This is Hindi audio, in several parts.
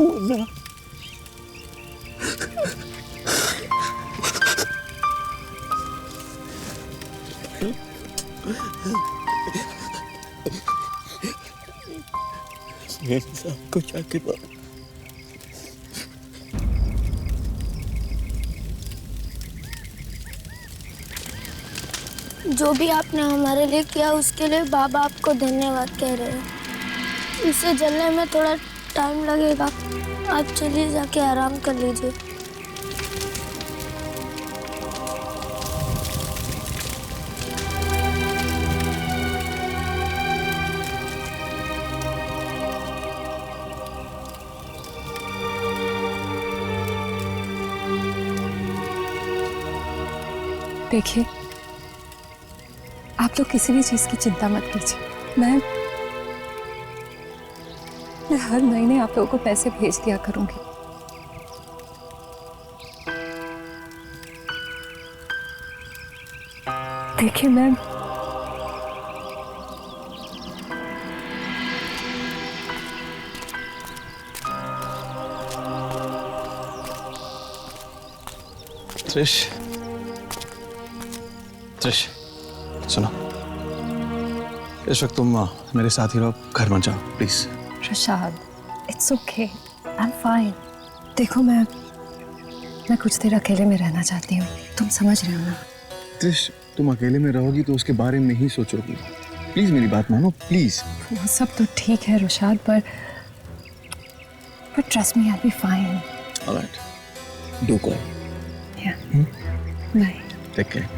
मुन्ना, आपको जाके जो भी आपने हमारे लिए किया उसके लिए बाबा आपको धन्यवाद कह रहे हैं। इसे जलने में थोड़ा टाइम लगेगा, आप चलिए जाके आराम कर लीजिए। देखिए, आप लोग किसी भी चीज की चिंता मत कीजिए। मैं हर महीने आप लोगों को पैसे भेज दिया करूंगी। देखिए, मैं त्रिश, त्रिश, सुनो, इस वक्त तुम मेरे साथ ही रहो, घर मत जाओ please. Prasad, it's okay, I am fine. देखो, मैं कुछ देर अकेले में रहना चाहती हूँ, तुम समझ रहे हो ना? त्रिश, तुम अकेले में रहोगी तो उसके बारे में ही सोचोगी। प्लीज मेरी बात मानो, प्लीज। वो सब तो ठीक है रुशाद, पर trust me, I will be fine. Alright, do go. या, बाय। Take care.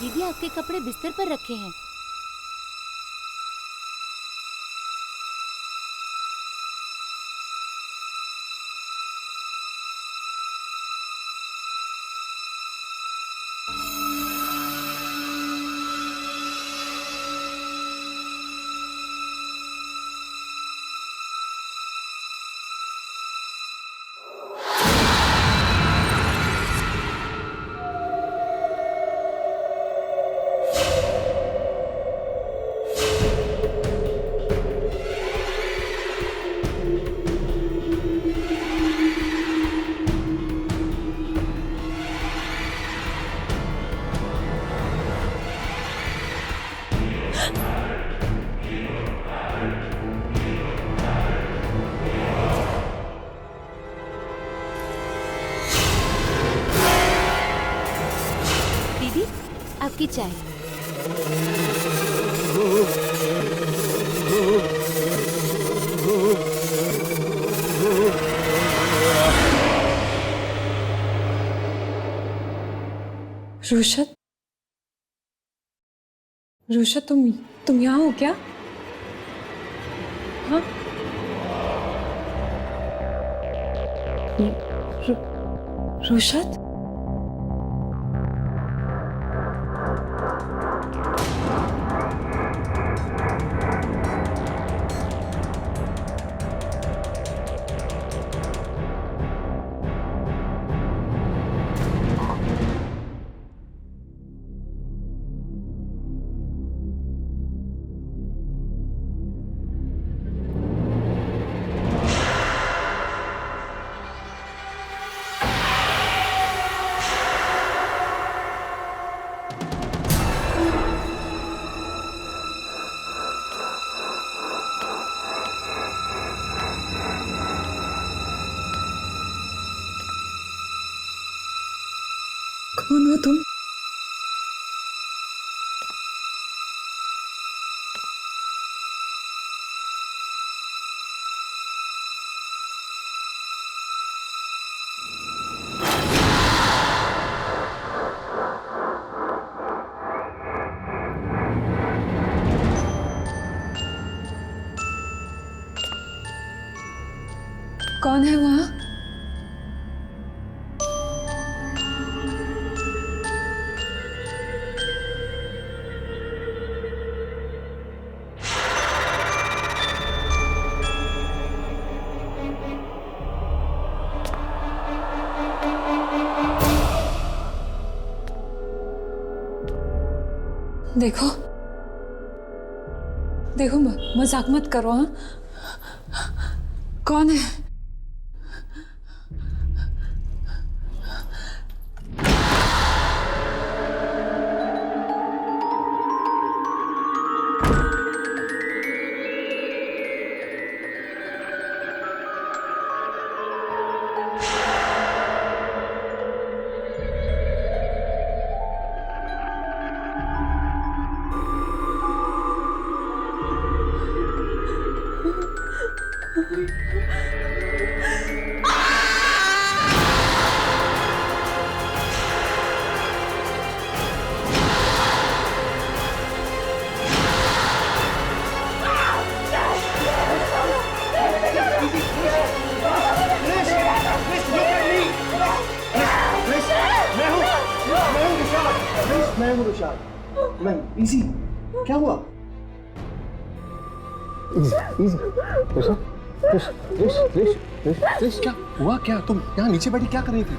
दीदी, आपके कपड़े बिस्तर पर रखे हैं। आपकी चाय। रुशत, रुशत तुम यहाँ हो क्या? हाँ? रुशत? कौन हो तुम? कौन है वहाँ? देखो देखो, मजाक मत करो। हाँ, कौन है? मैं हूँ रुशाद। मैं इजी। क्या हुआ? इजी रिश क्या हुआ? क्या तुम यहाँ नीचे बैठी क्या कर रही थी?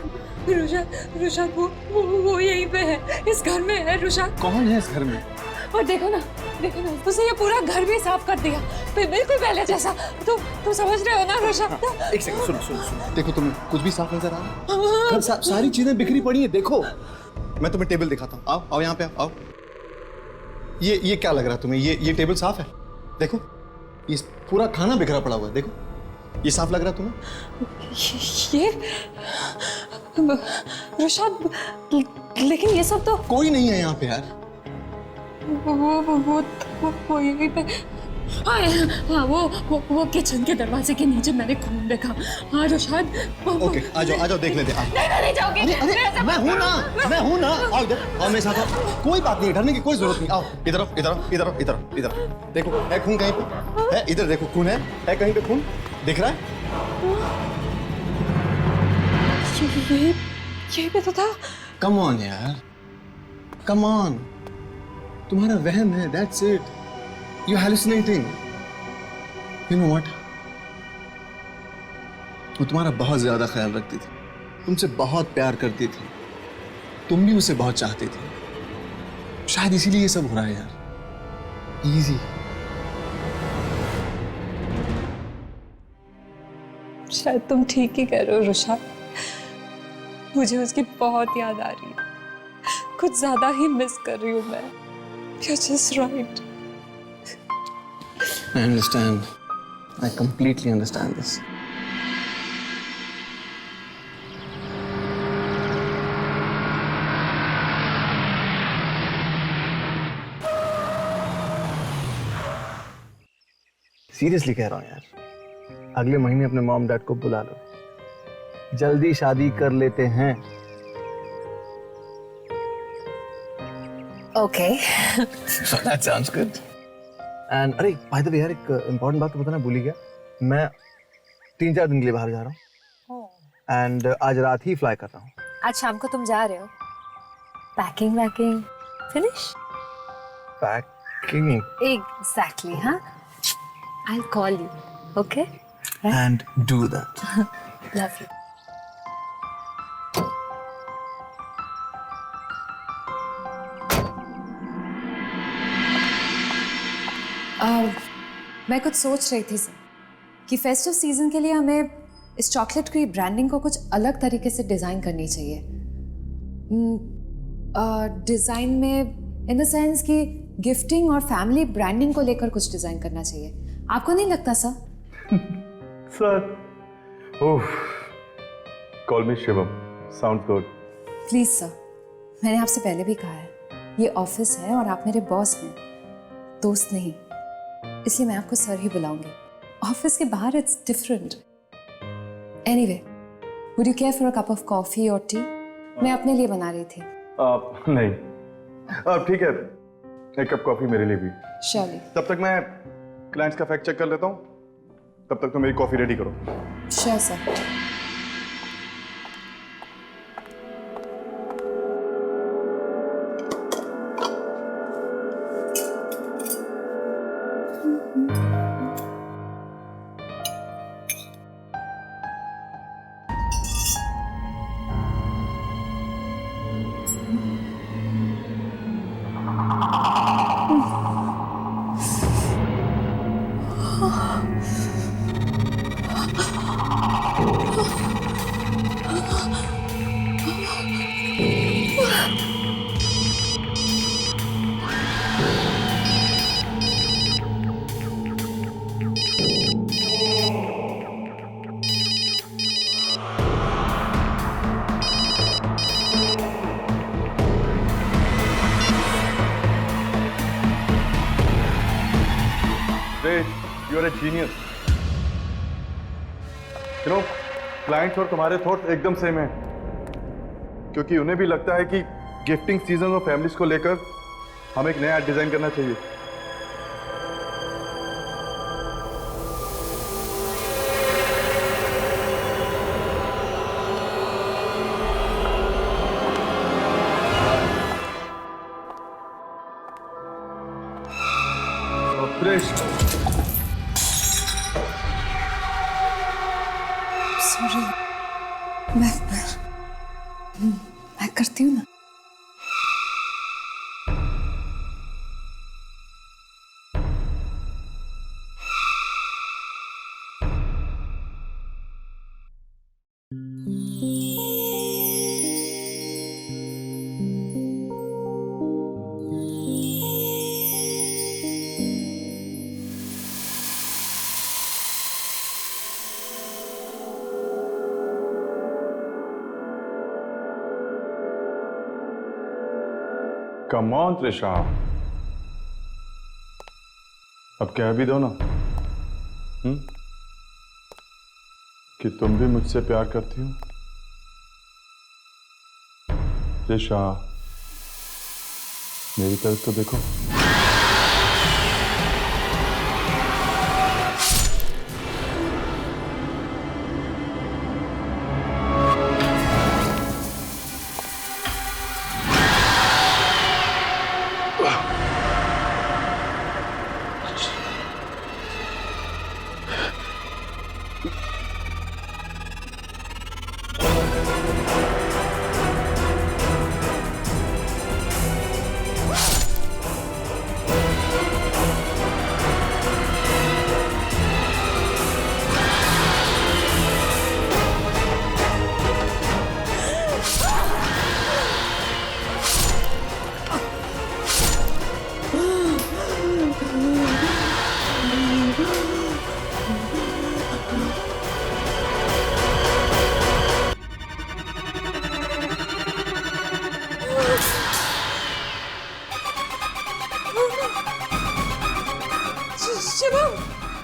रुशाद वो यहीं पे है, इस घर में है। रुशाद कौन है इस घर में? और देखो ना उसने ये पूरा घर भी साफ कर दिया, बिल्कुल पहले जैसा। तुम समझ रहे हो ना रुशाद? एक सेकंड, सुनो। देखो, तुम्हें कुछ भी साफ नजर आ रहा है? सारी चीजें बिखरी पड़ी है। देखो, मैं तुम्हें टेबल दिखाता हूँ। आओ यहाँ पे आओ। ये क्या लग रहा है तुम्हें? ये टेबल साफ है? देखो, ये पूरा खाना बिखरा पड़ा हुआ है। देखो, ये साफ लग रहा है तुम्हें? ये रुशाद, लेकिन ये सब तो कोई नहीं है यहाँ पे यार। वो यहीं पे। हाँ, वो किचन के दरवाजे के नीचे मैंने खून देखा। हाँ रुशाद। ओके, आ जाओ देख लेते हैं। नहीं जाओगे। अरे मैं हूँ ना। आओ इधर, आओ मेरे साथ आओ। कोई बात नहीं, डरने की कोई जरूरत नहीं। आओ इधर। देखो, है खून कहीं पे? है इधर, देखो खून है कहीं पे? खून दिख रहा है? यही पे तो था। कम ऑन यार, कम ऑन। तुम्हारा वहम है, that's it. You're hallucinating. You know what? वो तुम्हारा बहुत ज्यादा ख्याल रखती थी, तुमसे बहुत प्यार करती थी, तुम भी उसे बहुत चाहते थे। शायद इसीलिए ये सब हो रहा है यार। इजी। शायद तुम ठीक ही कह रहे हो रुशाद। मुझे उसकी बहुत याद आ रही है, कुछ ज्यादा ही मिस कर रही हूँ मैं। You're just right. I understand. I completely understand this. Seriously कह रहा हूँ यार, अगले महीने अपने मॉम डैड को बुला लो, जल्दी शादी कर लेते हैं। Okay. That sounds good. And अरे by the way यार, एक इम्पोर्टेंट बात तो बताना भूल ही गया, मैं 3-4 दिन के लिए बाहर जा रहा हूँ एंड आज रात ही फ्लाई कर रहा हूँ। आज शाम को तुम जा रहे हो? पैकिंग वैकिंग फिनिश? पैकिंग एग्जैक्टली, हाँ। I'll call you, okay? and do that. Love you. मैं कुछ सोच रही थी सर कि फेस्टिव सीजन के लिए हमें इस चॉकलेट की ब्रांडिंग को कुछ अलग तरीके से डिज़ाइन करनी चाहिए। डिज़ाइन में इन द सेंस कि गिफ्टिंग और फैमिली ब्रांडिंग को लेकर कुछ डिज़ाइन करना चाहिए। आपको नहीं लगता sir? Sir, oh, call me Shivam, sound good. Please sir, मैंने आपसे पहले भी कहा है, ये ऑफिस है और आप मेरे बॉस हैं, दोस्त नहीं, इसलिए मैं आपको सर ही बुलाऊंगी। ऑफिस के बाहर it's different. Anyway, would you care for a cup of coffee और टी? मैं अपने लिए बना रही थी। नहीं, ठीक है, एक कप कॉफी मेरे लिए भी। श्योरली। तब तक मैं क्लाइंट्स का फैक्ट चेक कर लेता हूँ, तब तक तो मेरी कॉफी रेडी करो। Sure sir. You are a genius. You know, clients और तुम्हारे थॉट्स एकदम सेम हैं, क्योंकि उन्हें भी लगता है कि गिफ्टिंग सीजन और फैमिलीज को लेकर हमें एक नया डिजाइन करना चाहिए। सॉरी, मैं करती हूँ ना। कम ऑन त्रिशा, अब कह भी दो ना कि तुम भी मुझसे प्यार करती हो। त्रिशा, मेरी तरफ तो देखो।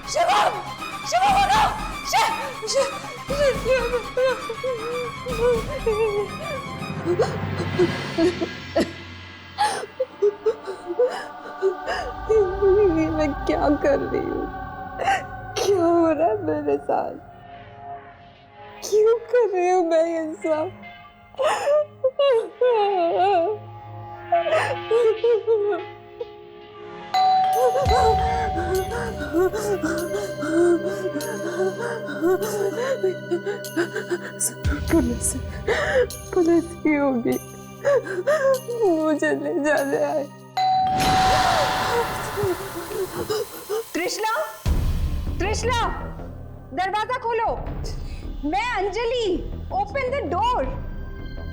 शिवम, शिवम उठो, मैं क्या कर रही हूँ? क्या हो रहा है मेरे साथ? क्यों कर रही हूँ मैं ये सब? पुलिस की होगी, मुझे ले जाने आए। त्रिशला, त्रिशला, दरवाजा खोलो। मैं Anjali, open the door.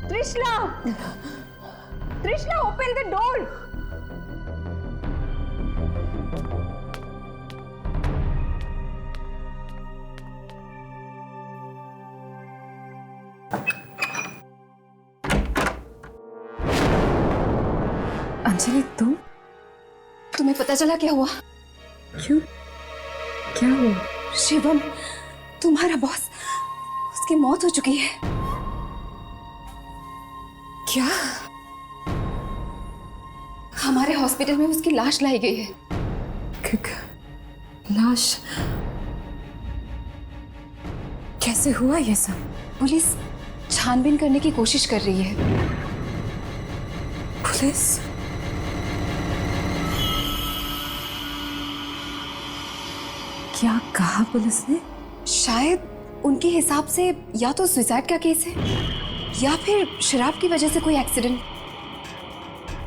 Trishala, Trishala, open the door. Anjali, तुम्हें पता चला क्या हुआ? क्यों? क्या हुआ? शिवम, तुम्हारा बॉस, उसकी मौत हो चुकी है। क्या? हमारे हॉस्पिटल में उसकी लाश लाई गई है। लाश? कैसे हुआ ये सब? पुलिस छानबीन करने की कोशिश कर रही है। पुलिस? क्या कहा पुलिस ने? शायद उनके हिसाब से या तो सुसाइड का केस है या फिर शराब की वजह से कोई एक्सीडेंट।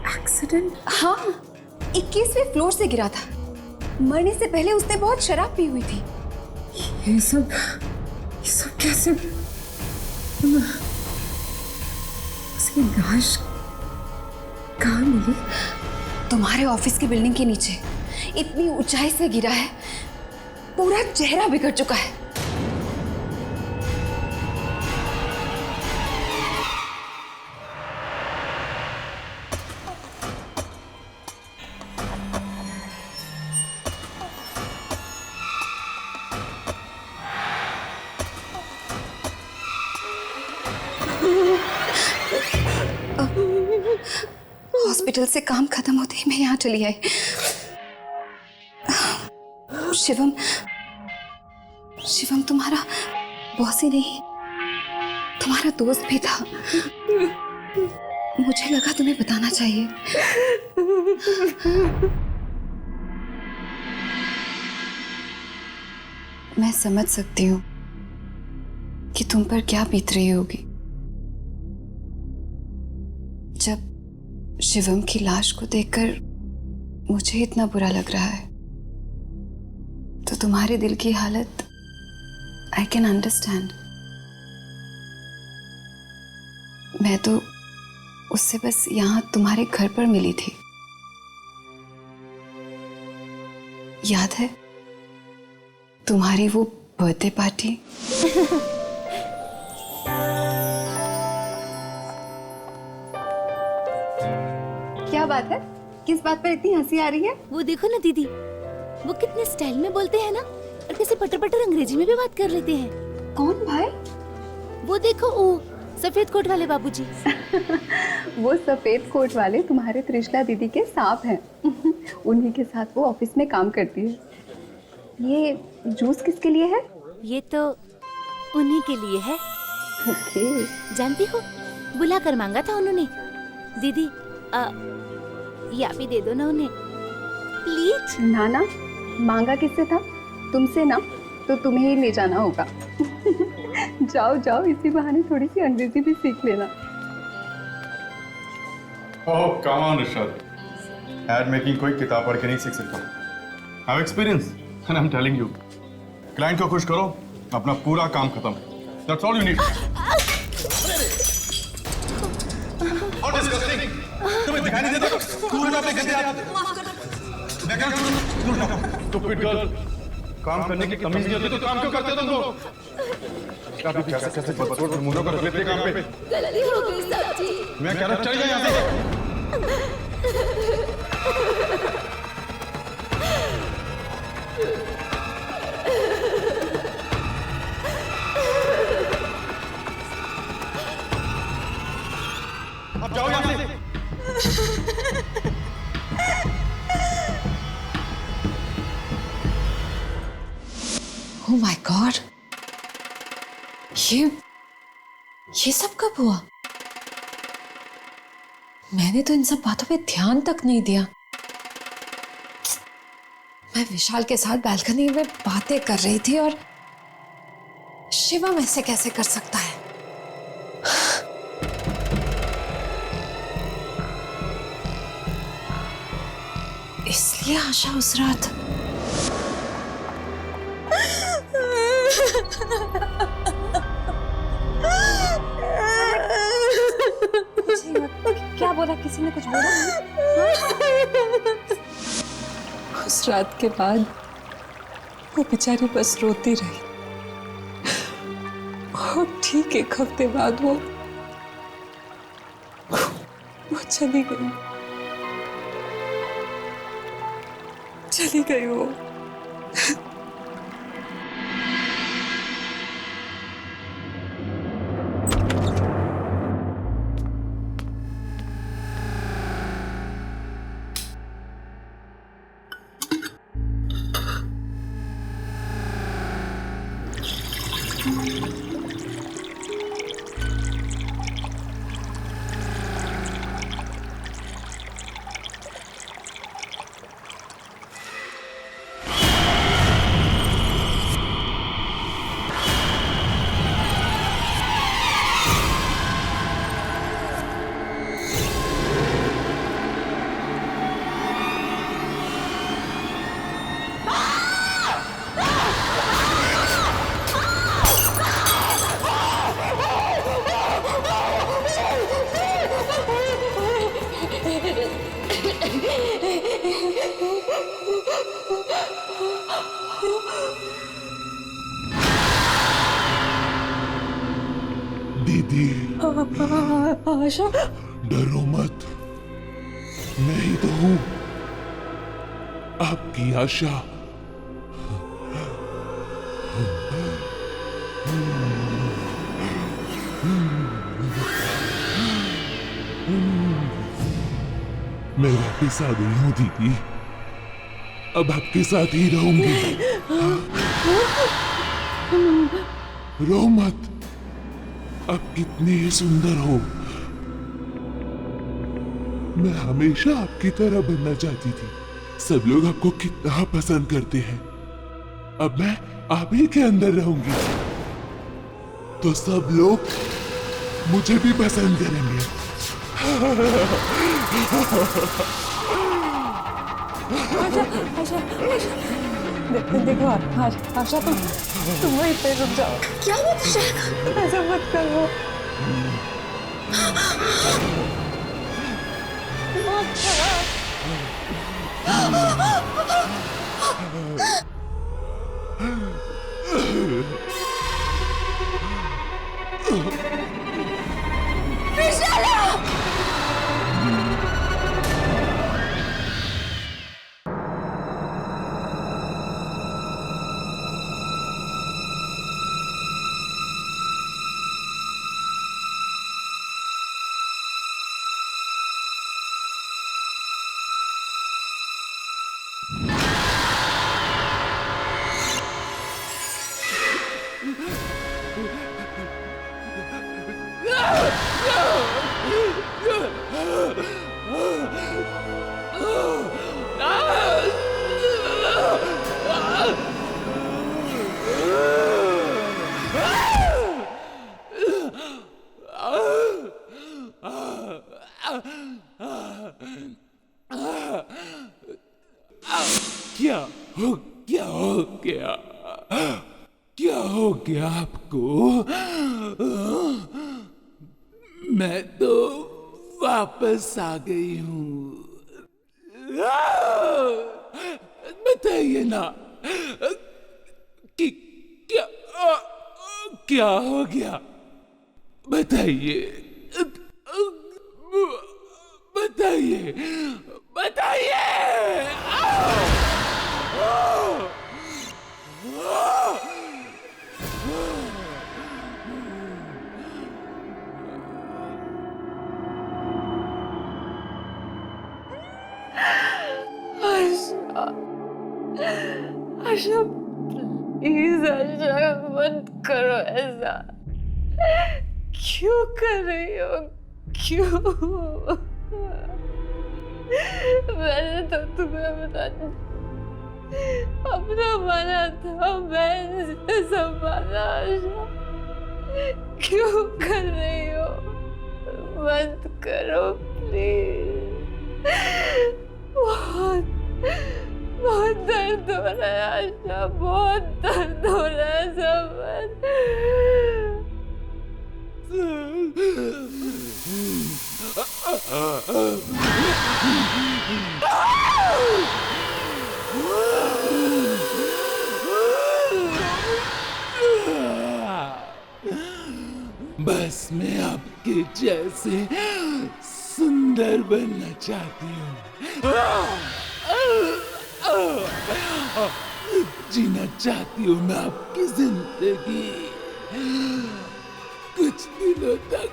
एक्सीडेंट? हाँ, 21वें फ्लोर से गिरा था। मरने से पहले उसने बहुत शराब पी हुई थी। ये सब कैसे? उसकी लाश कहाँ मिली? तुम्हारे ऑफिस की बिल्डिंग के नीचे। इतनी ऊंचाई से गिरा है, पूरा चेहरा बिगड़ चुका है। हॉस्पिटल से काम खत्म होते ही मैं यहाँ चली आई। शिवम, शिवम तुम्हारा बॉस ही नहीं, तुम्हारा दोस्त भी था। मुझे लगा तुम्हें बताना चाहिए। मैं समझ सकती हूँ कि तुम पर क्या बीत रही होगी जब शिवम की लाश को देखकर मुझे इतना बुरा लग रहा है। तो तुम्हारे दिल की हालत आई कैन अंडरस्टैंड। मैं तो उससे बस यहाँ तुम्हारे घर पर मिली थी। याद है तुम्हारी वो बर्थडे पार्टी? क्या बात है? किस बात पर इतनी हंसी आ रही है? वो देखो ना दीदी, वो कितने स्टाइल में बोलते हैं ना, और कैसे पटर पटर अंग्रेजी में भी बात कर लेते हैं। कौन भाई? वो देखो, वो सफेद कोट वाले बाबूजी। वो सफेद कोट वाले तुम्हारे त्रिशला दीदी के सांप हैं। उन्हीं के साथ वो ऑफिस में काम करती है। ये जूस किसके लिए है? ये तो उन्हीं के लिए है। ओके। जानती हो, बुला कर मांगा था उन्होंने। दीदी ये आप ही दे दो ना उन्हें प्लीज। ना ना, मांगा किससे था? तुमसे ना, तो तुम्हें ही ले जाना होगा। जाओ जाओ, इसी बहाने थोड़ी सी अंग्रेजी भी सीख लेना। Oh come on Rishabh, ad making कोई किताब पढ़ के नहीं सीख सकता। Have experience and I am telling you, client को खुश करो, अपना पूरा काम खत्म। That's all you need. और डिस्गस्टिंग, तुम्हें दिखाई नहीं देता? स्कूल में अपने गंदे हाथ। मैं कह रहा हूं, स्टूपिड गर्ल, काम करने की तमीज नहीं होती तो काम क्यों करते हो तुम लोग? कैसे कैसे बदसूरत मुंडों को रख लेते काम पे। गलती हो गई सर जी। मैं कह रहा चल जाए यहाँ से। अब जाओ यहाँ से। Oh my God! ये सब कब हुआ? मैंने तो इन सब बातों पे ध्यान तक नहीं दिया। मैं विशाल के साथ बालकनी में बातें कर रही थी और शिवम ऐसे कैसे कर सकता है? इसलिए आशा उस रात क्या बोला? किसी ने कुछ बोला? उस रात के बाद वो बेचारी बस रोती रही और ठीक 1 हफ्ते बाद वो चली गई। चली गई वो। दीदी आशा, डरो मत, मैं ही तो हूं आपकी आशा। मैं वापिस आ गई हूं दीदी, अब आपके साथ ही रहूंगी। रो मत, आप कितनी सुंदर हो। मैं हमेशा आपकी तरह बनना चाहती थी। सब लोग आपको कितना पसंद करते हैं। अब मैं आप ही के अंदर रहूंगी तो सब लोग मुझे भी पसंद करेंगे। देखो आशा, तुम वहीं पे रुक जाओ। क्या बात है? ऐसा मत करो। क्या हो गया आपको? मैं तो वापस आ गई हूँ। बताइए ना कि क्या हो गया? बताइए, बताइए, बताइए। आशा प्लीज आशा मत करो ऐसा। क्यों कर रही हो? क्यों? मैंने तो तुम्हें बताया अपना माना था, मैं संभाला। आशा क्यों कर रही हो? मत करो प्लीज। बहुत बहुत दर्द हो रहा है आशा, बहुत दर्द हो रहा है समर। बस मैं आपके जैसे सुंदर बनना चाहती हूँ, जीना चाहती हूँ मैं आपकी जिंदगी कुछ दिनों तक।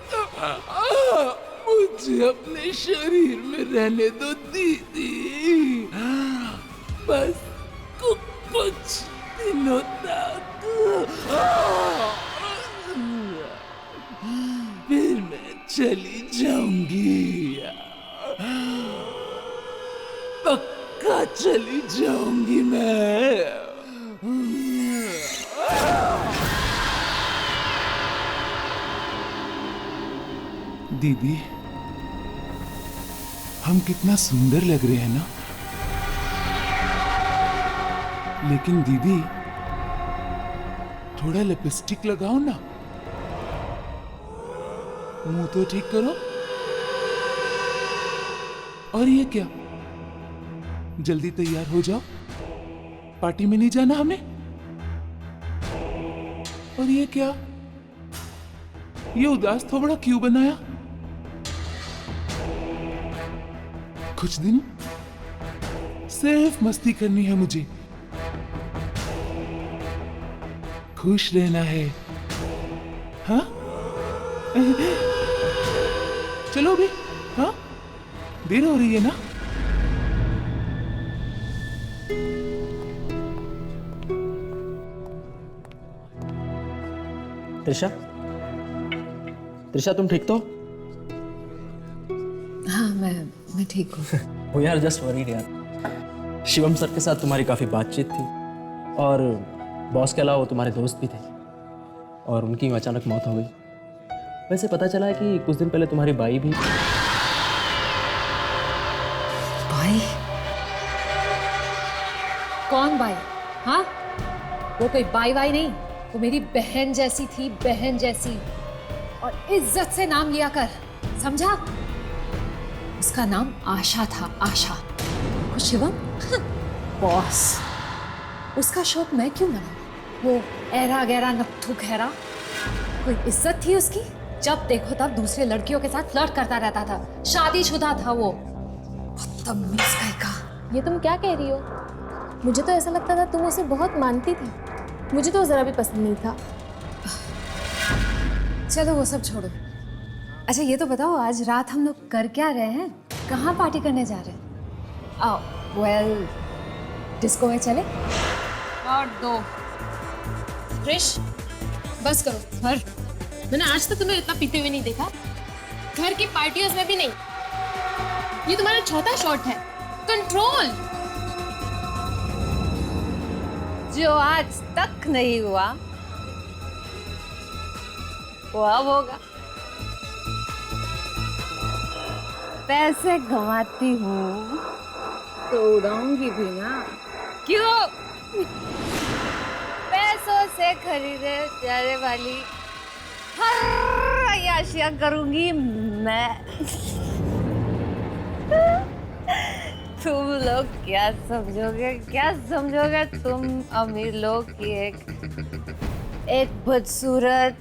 मुझे अपने शरीर में रहने दो दीदी, बस कुछ दिनों तक। फिर मैं चली जाऊंगी, पक्का चली जाऊंगी मैं। दीदी, हम कितना सुंदर लग रहे हैं ना? लेकिन दीदी, थोड़ा लिपस्टिक लगाओ ना, मुंह तो ठीक करो। और ये क्या, जल्दी तैयार हो जाओ, पार्टी में नहीं जाना हमें? और ये क्या, ये उदास थोबड़ा क्यों बनाया? कुछ दिन सिर्फ मस्ती करनी है मुझे, खुश रहना है। हाँ, चलो भी। हाँ, देर हो रही है ना? त्रिशा, त्रिशा तुम ठीक तो? हाँ, मैं ठीक हूँ। वो यार जस्ट वरीड यार, शिवम सर के साथ तुम्हारी काफ़ी बातचीत थी और बॉस के अलावा वो तुम्हारे दोस्त भी थे और उनकी अचानक मौत हो गई। वैसे पता चला है कि कुछ दिन पहले तुम्हारी बाई भी। बाई? कौन बाई? हाँ, वो कोई बाई वाई नहीं, वो मेरी बहन जैसी थी, बहन जैसी। और इज्जत से नाम लिया कर, समझा? उसका नाम आशा था, आशा। और शिवम बॉस, उसका शौक मैं क्यों मना? वो ऐरा गैरा नत्थु खैरा, कोई इज्जत थी उसकी? जब देखो तब दूसरे लड़कियों के साथ फ्लर्ट करता रहता था, शादीशुदा था वो। बदतमीज का। ये तुम क्या कह रही हो? मुझे तो ऐसा लगता था तुम उसे बहुत मानती थी। मुझे तो जरा भी पसंद नहीं था। चलो वो सब छोड़ो। अच्छा ये तो बताओ, आज रात हम लोग कर क्या रहे हैं? कहाँ पार्टी करने जा रहे हैं? वेल, डिस्को में चले? और दो क्रिश, बस करो। घर, मैंने आज तक तुम्हें इतना पीते हुए नहीं देखा। घर की पार्टियों में भी नहीं। ये तुम्हारा चौथा शॉट है। कंट्रोल। जो आज तक नहीं हुआ वो अब होगा। पैसे कमाती हूँ तो उड़ाऊंगी भी ना। क्यों? पैसों से खरीदे जाने वाली हर अय्याशियां करूंगी मैं। तुम लोग क्या समझोगे तुम अमीर लोग की एक बदसूरत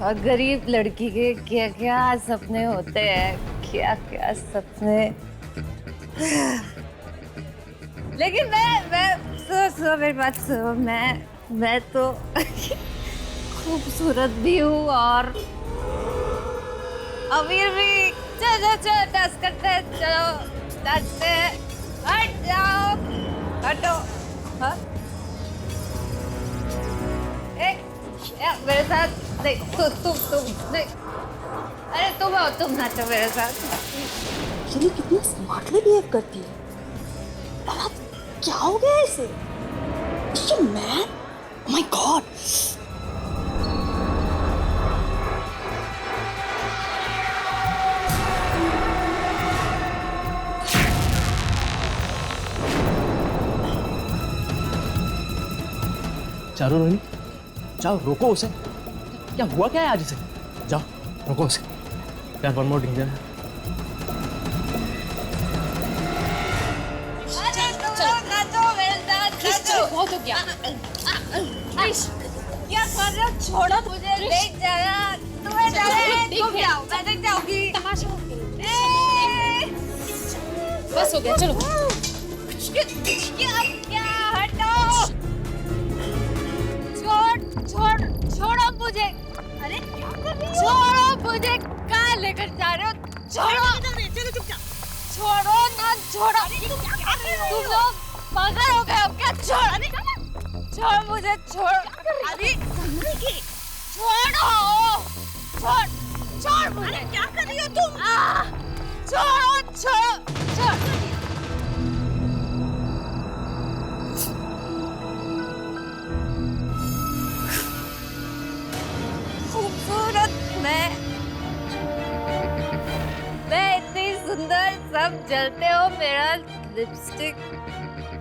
और गरीब लड़की के क्या क्या सपने होते हैं, क्या क्या सपने। लेकिन मैं सुनो मेरी बात सुनो, मैं तो खूबसूरत भी हूँ और अमीर भी। चलो डांस करते हैं, चलो नाचते हैं। हट जाओ, हट नहीं तुम नहीं, अरे तुम आओ, तुम नाचो मेरे साथ। चलिए कितनी स्मार्टली बिहेव करती है। बाबा क्या हो गया इसे? Man, oh my God. चारो रोहिणी, जाओ रोको उसे। क्या हुआ क्या है आज इसे? जाओ रोको उसे। यार वन मोर डेंजर है। बहुत हो गया। क्या कर रहे हो? छोड़ो मुझे, देख जरा। तुम्हें डर है? तुम जाओ, मैं देख जाऊंगी। तमाशा बस हो गया, चलो। क्या हटो, छोड़ो मुझे। अरे क्या कर रही हो? छोड़ो मुझे, कहाँ लेकर जा रहे हो? चलो चुपचाप। छोड़ो ना, छोड़ो। तुम लोग पागल हो गए हो क्या? छोड़ मुझे, छोड़। अरे छोड़ मुझे। क्या कर रही हो तुम? छोड़। खूबसूरत मैं इतनी सुंदर, सब जलते हो।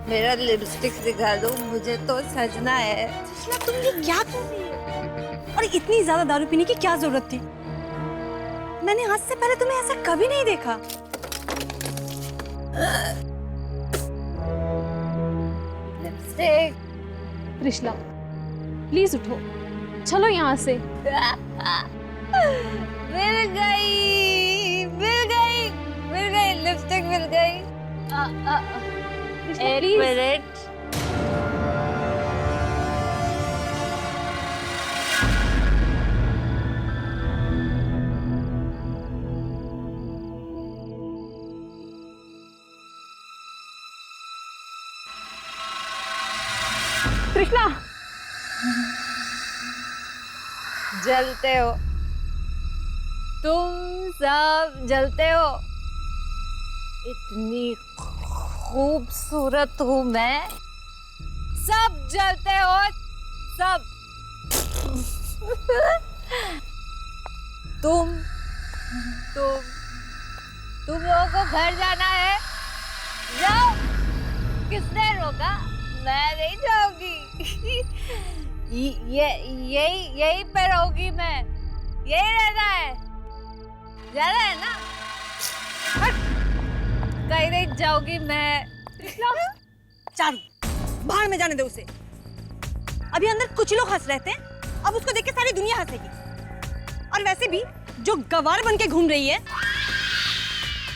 मेरा लिपस्टिक दिखा दो, मुझे तो सजना है। तुम ये क्या कर रही हो? और इतनी ज्यादा दारू पीने की क्या जरूरत थी? मैंने आज से पहले तुम्हें ऐसा कभी नहीं देखा। लिपस्टिक। त्रिशला प्लीज उठो, चलो यहाँ से। मिल गई लिपस्टिक मिल गई। एक मिनट। त्रिशला जलते हो तुम, सब जलते हो। इतनी खूबसूरत हूँ मैं, सब जलते हो सब। तुम लोगों को घर जाना है, जाओ। किसने रोका? मैं नहीं जाऊंगी। यही पे रहूंगी मैं, यही रहना है। जाना है ना? कहीं नहीं जाऊंगी मैं। चारू, बाहर में जाने दो उसे। अभी अंदर कुछ लोग हंस रहे थे, अब उसको देख के सारी दुनिया हंसेगी। और वैसे भी जो गवार बन के घूम रही है,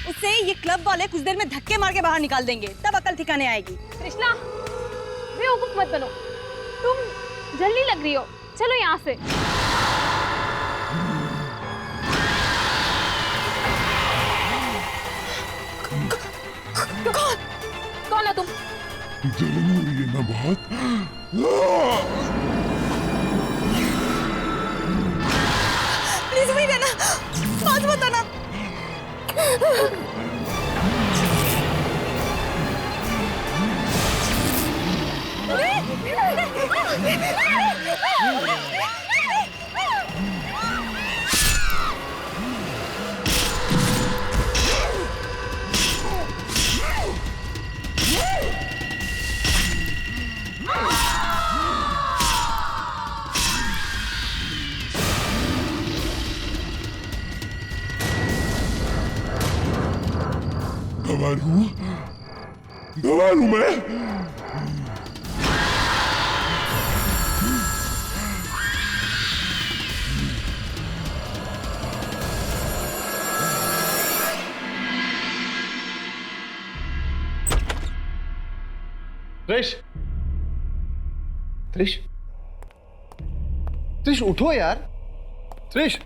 उससे ये क्लब वाले कुछ देर में धक्के मार के बाहर निकाल देंगे, तब अकल ठिकाने आएगी। त्रिशला बेवकूफ मत बनो, तुम जल्दी लग रही हो, चलो यहाँ से। कौन हो तुम? जलन हो रही है ना बहुत? प्लीज वहीं रहना, बात मत आना। गवार हूँ मैं। त्रिश, उठो यार। त्रिश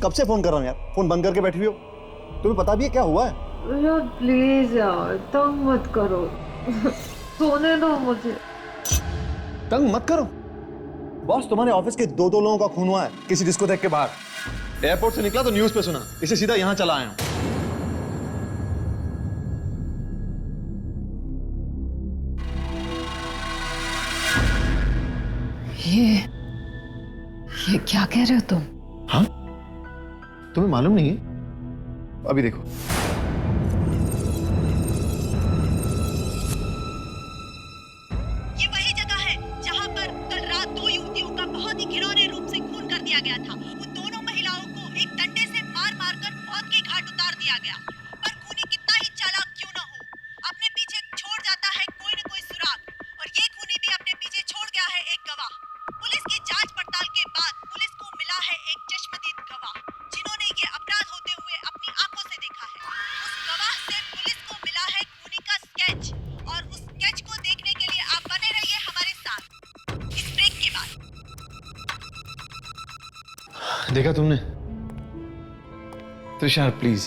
कब से फोन कर रहा हूँ यार, फोन बंद करके बैठी हुई हो। तुम्हें पता भी है क्या हुआ है? प्लीज यार, तंग मत करो, सोने दो मुझे। तंग मत करो? बॉस तुम्हारे ऑफिस के दो लोगों का खून हुआ है किसी डिस्कोथेक के बाहर। एयरपोर्ट से निकला तो न्यूज पे सुना, इसे सीधा यहां चला आया हूं। ये क्या कह रहे हो तुम? हाँ, तुम्हें मालूम नहीं है? अभी देखो। ये वही जगह है जहां पर कल रात 2 युवतियों का बहुत ही घिनौने रूप से खून कर दिया गया था। उन दोनों महिलाओं को एक डंडे से मार मारकर मौत के घाट उतार दिया गया। पर खूनी कितना ही चालाक क्यों न हो, अपने पीछे छोड़ जाता है कोई न कोई सुराग, और ये खूनी भी अपने पीछे छोड़ गया है एक गवाह। पुलिस की जांच पड़ताल के बाद पुलिस को मिला है एक चश्मदीद गवाह, जिन्होंने ये अपराध होते हुए अपनी आंखों से देखा है। उस गवाह से पुलिस को मिला है खूनी का स्केच, और उस स्केच को देखने के लिए आप बने रहिए हमारे साथ इस ब्रेक के बाद। देखा तुमने? त्रिशा प्लीज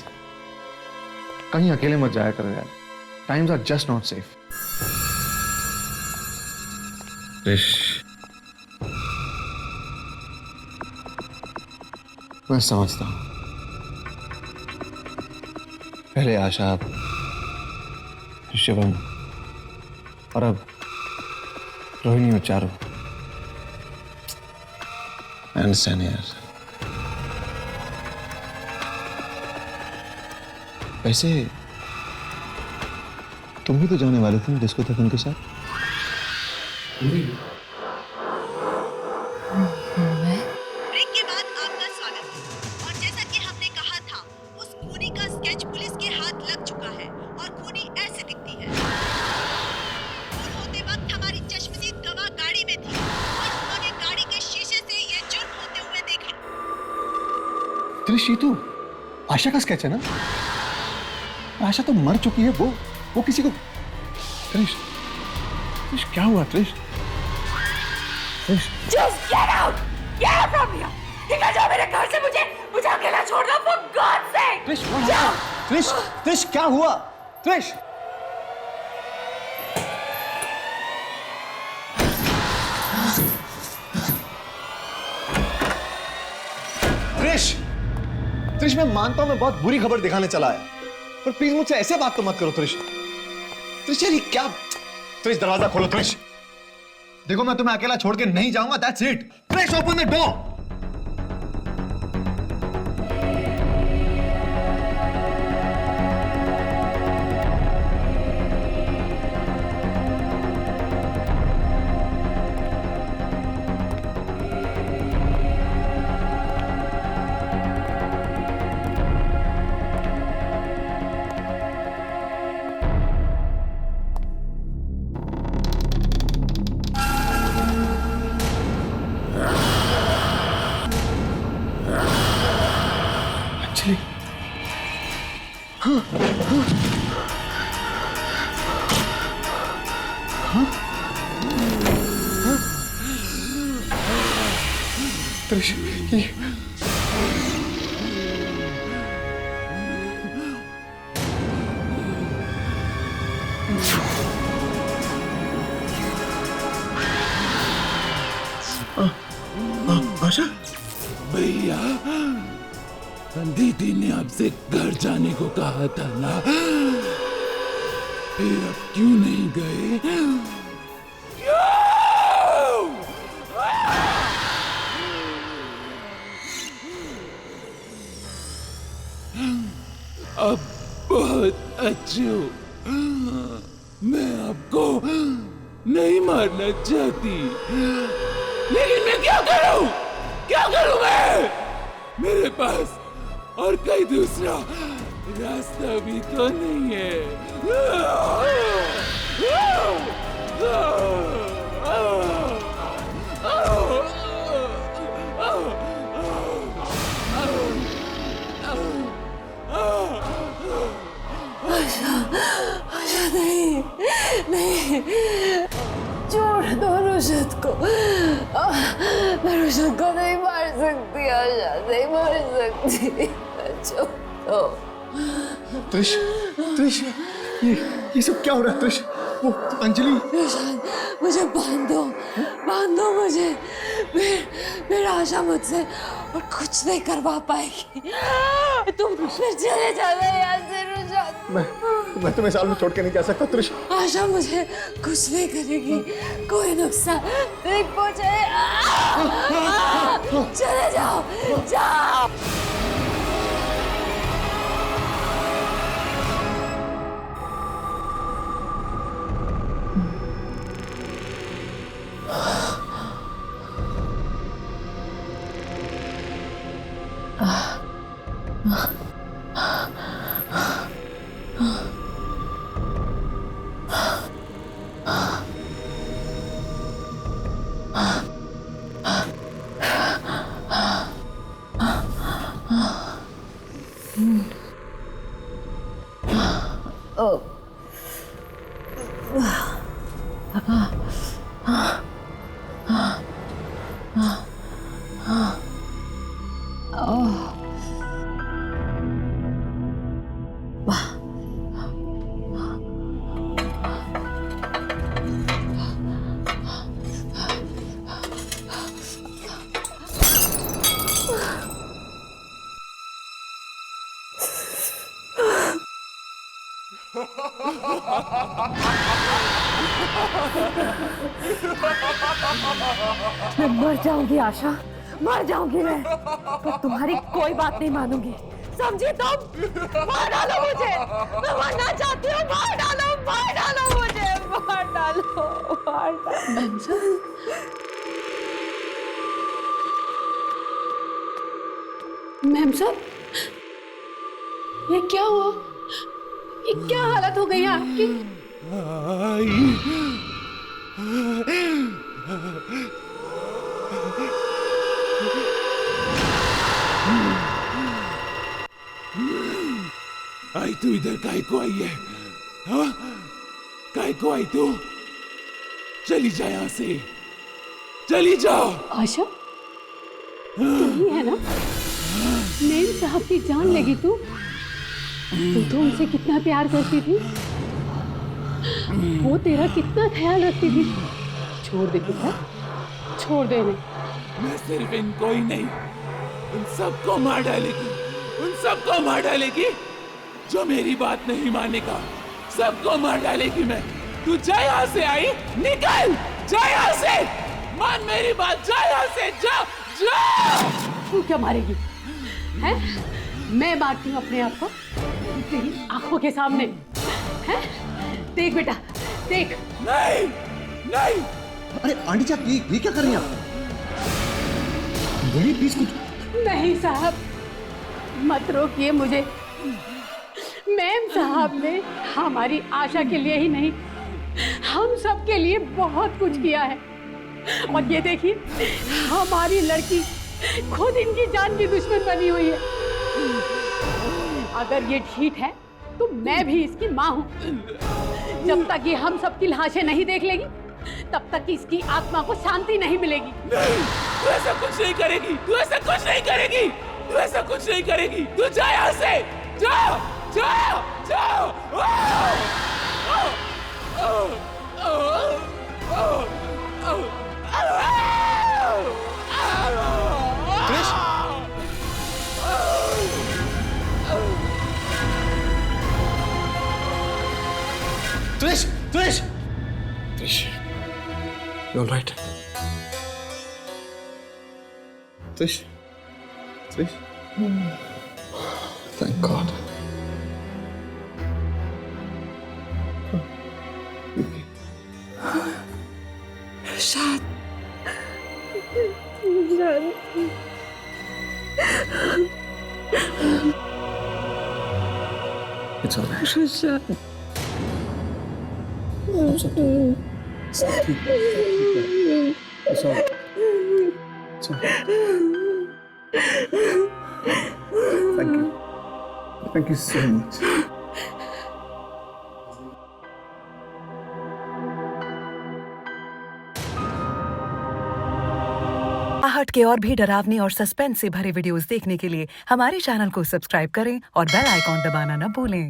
कहीं अकेले मत जाया करो यार, times are just not safe. Trish, मैं समझता हूं, पहले आशा, शिवम और अब रोहिणी और चारू। I understand यार। वैसे तुम भी तो जाने वाले थे डिस्कोथेक उनके साथ। ब्रेक के बाद आपका स्वागत है। और जैसा कि हमने कहा था, उस खूनी का स्केच पुलिस के हाथ लग चुका है और खूनी ऐसे दिखती है। खून होते वक्त हमारी चश्मदीद गवाह गाड़ी में थी और उन्होंने गाड़ी के शीशे से ये जुर्म होते हुए देखा। त्रिश, तू आशा का स्केच है ना? आशा तो मर चुकी है, वो किसी को। त्रिश, त्रिश क्या हुआ त्रिश? त्रिश, Just get out! Get out from here! निकल जाओ मेरे घर से, मुझे अकेला छोड़ दो, for God's sake! त्रिश, त्रिश, त्रिश क्या हुआ? त्रिश, त्रिश, त्रिश मैं मानता हूं मैं बहुत बुरी खबर दिखाने चला आया, पर प्लीज मुझसे ऐसे बात तो मत करो त्रिश। त्रिश यार ये क्या? त्रिश दरवाजा खोलो त्रिश। देखो मैं तुम्हें अकेला छोड़ के नहीं जाऊंगा, that's it. Trish open the door. Trish ये आशा, भैया दीदी ने आपसे घर जाने को कहा था ना, फिर अब क्यों नहीं गए? अब बहुत अच्छे हो, मैं आपको नहीं मारना चाहती, लेकिन मैं क्या करूं मैं? मेरे पास और कोई दूसरा रास्ता भी तो नहीं है। आशा नहीं, छोड़ दो रुशद को। मैं रुशद को नहीं मार सकती, आशा नहीं मार सकती, छोड़ दो। त्रिश, त्रिश ये सब क्या हो रहा है त्रिश? वो अंजलि, मुझे बांध दो मुझे। मेरा आशा मुझसे और कुछ नहीं करवा पाएगी। तुम फिर चले जाना यहाँ से रुशाद। मैं तुम्हें साल में छोड़ के नहीं जा सकता त्रिश। आशा मुझे कुछ नहीं करेगी, कोई नुकसान नहीं पहुंचे। चले जाओ, जाओ। मैं मर जाऊंगी आशा, मर जाऊंगी मैं, तो तुम्हारी कोई बात नहीं मानूंगी, समझी तुम? मार डालो मुझे, मैं मरना चाहती हूँ। मार डालो मुझे, मार डालो। मैम साहब, ये क्या हुआ? ये क्या हालत हो गई आपकी? आई तू इधर काहे को आई है? हाँ? काहे को आई तू? चली जा यहाँ से, चली जाओ। आशा, तुम ही है ना? मेम साहब की जान लेगी तू तो उनसे कितना प्यार करती थी, वो तेरा कितना ख्याल रखती थी। छोड़ दे बेटा, छोड़ दे इन्हें। मैं सिर्फ इनको ही नहीं, उन सबको मार डालेगी, उन सबको मार डालेगी जो मेरी बात नहीं मानेगा, सबको मार डालेगी मैं। तू जा यहाँ से, आई निकल, जा यहाँ से, मान मेरी बात, जा यहाँ से, जा जा। तू क्या मारेगी? हैं? मैं मारती हूँ अपने आप को तेरी आंखों के सामने, हैं? देख बेटा, देख। नहीं, नहीं। अरे आंटी साहब, ये क्या कर रही हैं आप? बोलिए प्लीज कुछ। नहीं साहब, मत रोकिए मुझे। मैम साहब ने हमारी आशा के लिए ही नहीं, हम सब के लिए बहुत कुछ किया है। और ये देखिए, हमारी लड़की खुद इनकी जान की दुश्मन बनी हुई है। अगर ये ठीक है तो मैं भी इसकी माँ हूँ। जब तक ये हम सबकी लाशें नहीं देख लेगी, तब तक इसकी आत्मा को शांति नहीं मिलेगी। नहीं, तू ऐसा कुछ नहीं करेगी, तू ऐसा कुछ नहीं करेगी, तू ऐसा कुछ नहीं करेगी। तू जा यहाँ से, जाओ, जाओ, जाओ। त्रिश, त्रिश, त्रिश, you all right? त्रिश, त्रिश, thank God. Rushad, It's all right. Rushad. सब ठीक है। It's all right. It's all right. Thank you. Thank you so much. आहट के और भी डरावनी और सस्पेंस से भरे वीडियोस देखने के लिए हमारे चैनल को सब्सक्राइब करें और बेल आइकॉन दबाना न भूलें।